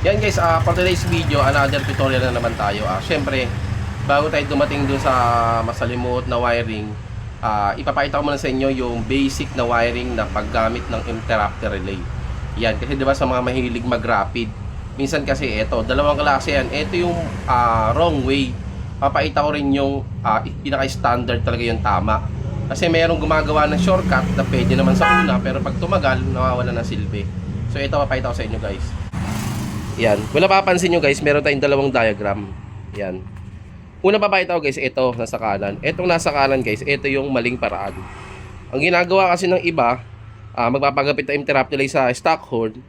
Yan guys, for today's video, another tutorial na naman tayo. Syempre, bago tayo dumating dun sa masalimuot na wiring, ipapakita ko muna sa inyo yung basic na wiring na paggamit ng interrupter relay. Yan, kasi diba sa mga mahilig mag-rapid, minsan kasi ito, dalawang klase yan. Ito yung wrong way. Papakita ko rin yung pinaka-standard talaga yung tama. Kasi mayroong gumagawa ng shortcut na pwede naman sa una, pero pag tumagal, nawawala ng silbi. So ito, papakita ko sa inyo guys. Yan. Kung napapansin nyo guys, meron tayong dalawang diagram. Yan. Una papakita ko guys, ito nasa kanan. Itong nasa kanan guys, ito yung maling paraan. Ang ginagawa kasi ng iba, magpapagapit ng interrupter relay sa stock horn.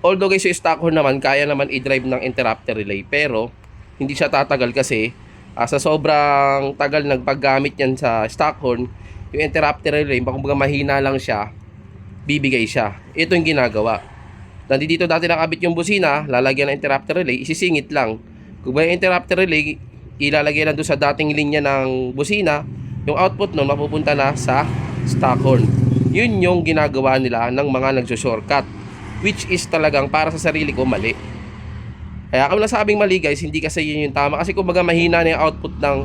Although guys, yung stock horn naman, kaya naman i-drive ng interrupter relay. Pero, hindi siya tatagal kasi sa sobrang tagal nagpaggamit yan sa stock horn, yung interrupter relay, kumbaga mahina lang siya, bibigay siya. Ito yung ginagawa. Nandito dati nakabit yung busina, lalagyan ng interrupter relay, isisingit lang. Kung ba yung interrupter relay, ilalagay lang doon sa dating linya ng busina, yung output nun mapupunta na sa stock horn. Yun yung ginagawa nila ng mga nagso-shortcut, which is talagang para sa sarili ko mali. Kaya kung nasabing mali guys, hindi kasi yun yung tama. Kasi kumbaga mahina na yung output ng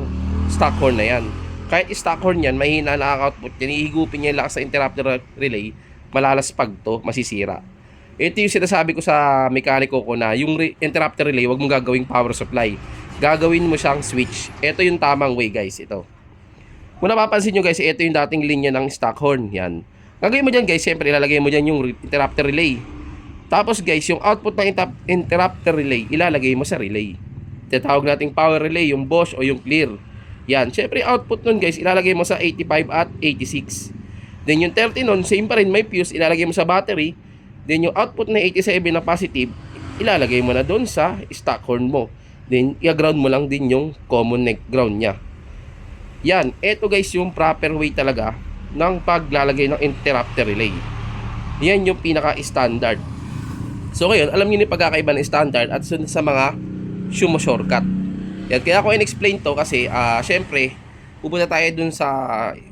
stock horn na yan. Kahit stock horn yan, mahina na ang output yan, ihigupin niya lang sa interrupter relay, malalaspag to, masisira. Ito yung sinasabi ko sa mekaniko ko na yung interrupter relay, wag mong gagawing power supply. Gagawin mo siyang switch. Ito yung tamang way guys, ito. Kung napapansin nyo guys, ito yung dating linya ng stock horn. Yan. Gagawin mo dyan guys, siyempre ilalagay mo dyan yung interrupter relay. Tapos guys, yung output ng interrupter relay, ilalagay mo sa relay. Tinatawag nating power relay, yung Bosch o yung clear. Yan. Siyempre output nun guys, ilalagay mo sa 85 at 86. Then yung 30 nun, same pa rin, may fuse, ilalagay mo sa battery. Then yung output na 87 na positive, ilalagay mo na doon sa stock horn mo. Then i-ground mo lang din yung common neck ground niya. Yan, eto guys yung proper way talaga ng paglalagay ng interrupter relay. Yan yung pinaka-standard. So ngayon, alam niyo yung pagkakaiba ng standard at sa mga sumo-shortcut. Yan, kaya ako in-explain to kasi syempre, pupunta tayo dun sa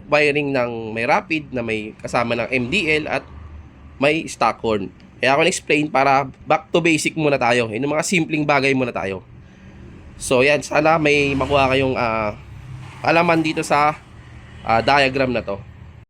wiring ng may rapid na may kasama ng MDL at may stock horn. Kaya ako na-explain para back to basic muna tayo. Yung mga simpleng bagay muna tayo. So yan, sana may makuha kayong alaman dito sa diagram na to.